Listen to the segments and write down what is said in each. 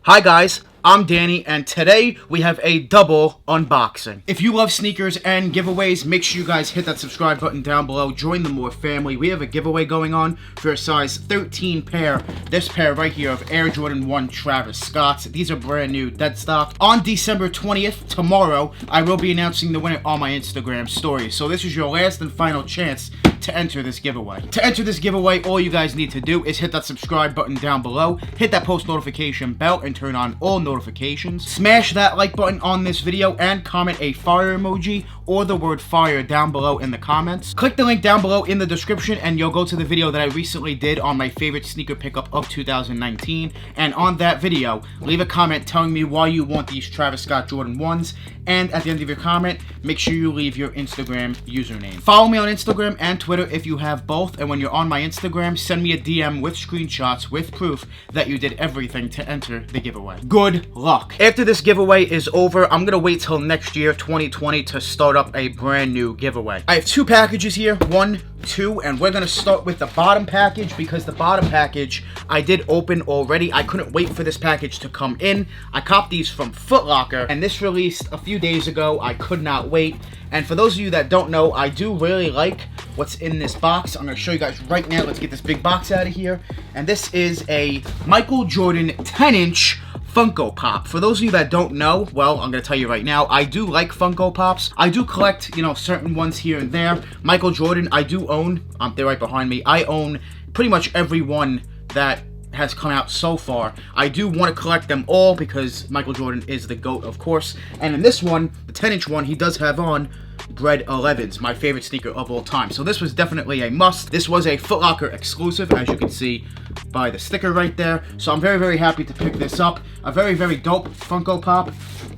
Hi guys, I'm Danny, and today we have a double unboxing. If you love sneakers and giveaways, make sure you guys hit that subscribe button down below. Join the More family. We have a giveaway going on for a size 13 pair. This pair right here of Air Jordan 1 Travis Scotts. These are brand new, dead stock. On December 20th, tomorrow, I will be announcing the winner on my Instagram story. So this is your last and final chance to enter this giveaway. To enter this giveaway, all you guys need to do is hit that subscribe button down below, hit that post notification bell, and turn on all notifications. Smash that like button on this video and comment a fire emoji or the word fire down below in the comments. Click the link down below in the description and you'll go to the video that I recently did on my favorite sneaker pickup of 2019. And on that video, leave a comment telling me why you want these Travis Scott Jordan 1s. And at the end of your comment, make sure you leave your Instagram username. Follow me on Instagram and Twitter if you have both. And when you're on my Instagram, send me a DM with screenshots with proof that you did everything to enter the giveaway. Good luck. After this giveaway is over, I'm going to wait till next year, 2020, to start up a brand new giveaway. I have two packages here, 1, 2, and we're going to start with the bottom package because the bottom package I did open already. I couldn't wait for this package to come in. I copped these from Foot Locker and this released a few days ago. I could not wait. And for those of you that don't know, I do really like what's in this box. I'm going to show you guys right now. Let's get this big box out of here. And this is a Michael Jordan 10-inch Funko Pop. For those of you that don't know, well, I'm going to tell you right now, I do like Funko Pops. I do collect, certain ones here and there. Michael Jordan, I do own. They're right behind me. I own pretty much every one that has come out so far. I do want to collect them all because Michael Jordan is the GOAT, of course. And in this one, the 10-inch one, he does have on Bred 11s, my favorite sneaker of all time. So this was definitely a must. This was a Foot Locker exclusive, as you can see by the sticker right there. So I'm very, very happy to pick this up. A very, very dope Funko Pop.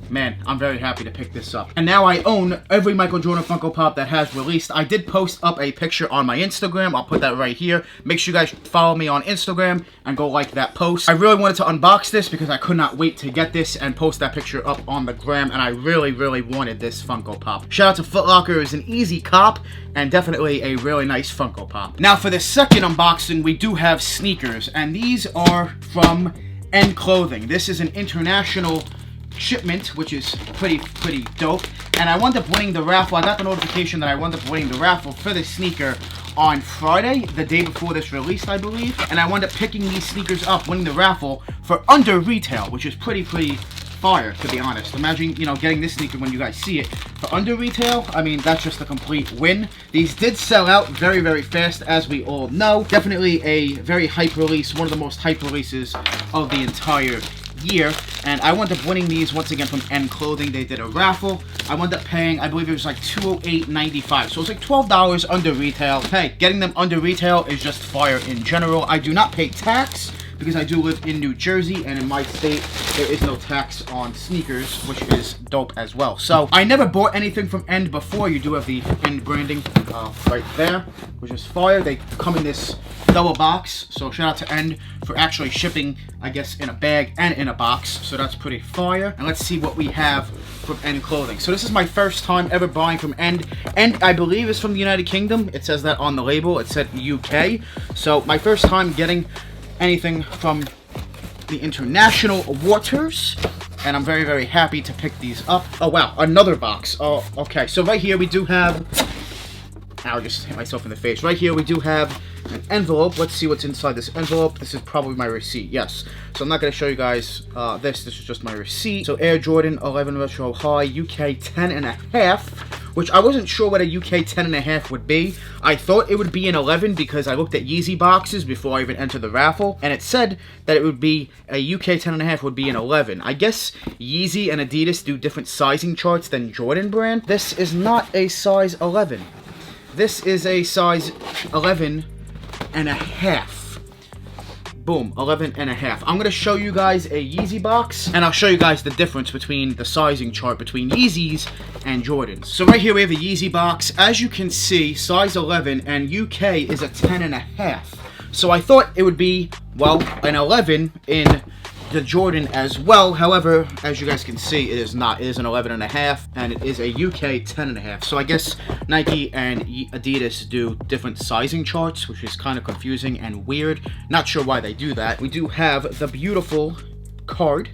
Man, I'm very happy to pick this up. And now I own every Michael Jordan Funko Pop that has released. I did post up a picture on my Instagram. I'll put that right here. Make sure you guys follow me on Instagram and go like that post. I really wanted to unbox this because I could not wait to get this and post that picture up on the gram. And I really, really wanted this Funko Pop. Shout out to Foot Locker. It was an easy cop and definitely a really nice Funko Pop. Now for the second unboxing, we do have sneakers. And these are from End Clothing. This is an international shipment, which is pretty dope. And I wound up winning the raffle. I got the notification that I wound up winning the raffle for this sneaker on Friday, the day before this released, I believe. And I wound up picking these sneakers up, winning the raffle for under retail, which is pretty fire, to be honest. Imagine, getting this sneaker when you guys see it for under retail. I mean, that's just a complete win. These did sell out very, very fast, as we all know. Definitely a very hype release, one of the most hype releases of the entire year. And I wound up winning these once again from End Clothing. They did a raffle. I wound up paying, I believe it was like $208.95. So it's like $12 under retail. Hey, getting them under retail is just fire in general. I do not pay tax because I do live in New Jersey, and in my state, there is no tax on sneakers, which is dope as well. So, I never bought anything from End before. You do have the End branding right there, which is fire. They come in this double box, so shout out to End for actually shipping, I guess, in a bag and in a box. So that's pretty fire. And let's see what we have from End Clothing. So this is my first time ever buying from End. End, I believe, is from the United Kingdom. It says that on the label. It said UK. So my first time getting anything from the international waters, and I'm very, very happy to pick these up. Oh wow, another box. Oh, okay. So right here we do have, I just hit myself in the face. Right here we do have an envelope. Let's see what's inside this envelope. This is probably my receipt. Yes. So I'm not going to show you guys this. This is just my receipt. So Air Jordan 11 Retro High UK 10.5, which I wasn't sure what a UK 10.5 would be. I thought it would be an 11 because I looked at Yeezy boxes before I even entered the raffle, and it said that it would be a UK 10.5 would be an 11. I guess Yeezy and Adidas do different sizing charts than Jordan brand. This is not a size 11. This is a size 11.5. Boom, 11.5. I'm going to show you guys a Yeezy box, and I'll show you guys the difference between the sizing chart between Yeezys and Jordans. So right here we have a Yeezy box. As you can see, size 11, and UK is a 10.5. So I thought it would be, well, an 11 in the Jordan as well. However, as you guys can see, it is not. It is an 11.5, and it is a UK 10.5. So I guess Nike and Adidas do different sizing charts, which is kind of confusing and weird. Not sure why they do that. We do have the beautiful card,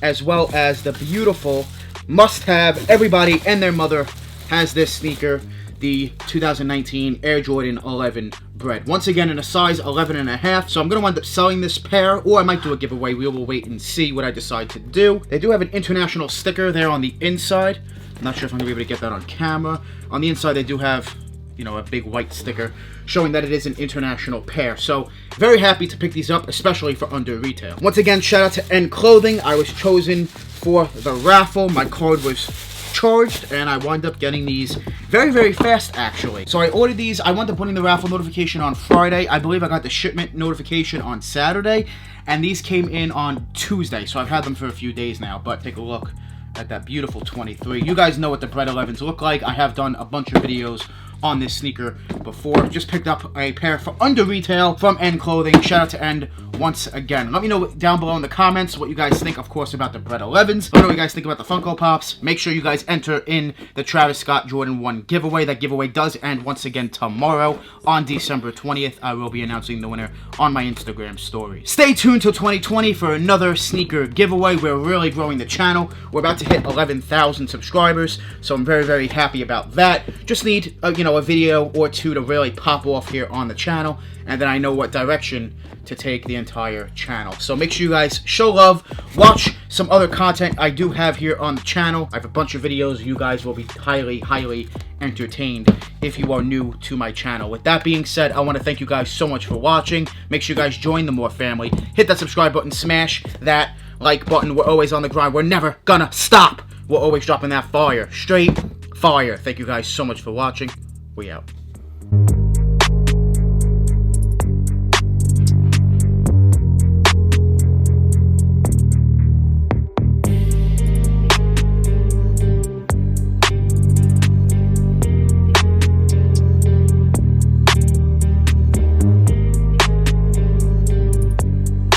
as well as the beautiful must-have. Everybody and their mother has this sneaker, the 2019 Air Jordan 11 Bred. Once again, in a size 11.5. So I'm going to wind up selling this pair, or I might do a giveaway. We will wait and see what I decide to do. They do have an international sticker there on the inside. I'm not sure if I'm going to be able to get that on camera. On the inside, they do have, you know, a big white sticker showing that it is an international pair. So very happy to pick these up, especially for under retail. Once again, shout out to N Clothing. I was chosen for the raffle. My card was charged, and I wound up getting these very, very fast, actually. So I ordered these. I wound up putting the raffle notification on Friday. I believe I got the shipment notification on Saturday, and these came in on Tuesday. So I've had them for a few days now, but take a look at that beautiful 23. You guys know what the Bred 11s look like. I have done a bunch of videos on this sneaker before. Just picked up a pair for under retail from N Clothing. Shout out to N once again. Let me know down below in the comments what you guys think, of course, about the Bred 11s. Let me know what you guys think about the Funko Pops. Make sure you guys enter in the Travis Scott Jordan 1 giveaway. That giveaway does end once again tomorrow on December 20th. I will be announcing the winner on my Instagram story. Stay tuned till 2020 for another sneaker giveaway. We're really growing the channel. We're about to hit 11,000 subscribers, so I'm very, very happy about that. Just need, you know, a video or two to really pop off here on the channel, and then I know what direction to take the entire channel. So make sure you guys show love, watch some other content I do have here on the channel. I have a bunch of videos. You guys will be highly, highly entertained if you are new to my channel. With that being said, I want to thank you guys so much for watching. Make sure you guys join the More family. Hit that subscribe button, smash that like button. We're always on the grind. We're never gonna stop. We're always dropping that fire. Straight fire. Thank you guys so much for watching. We out.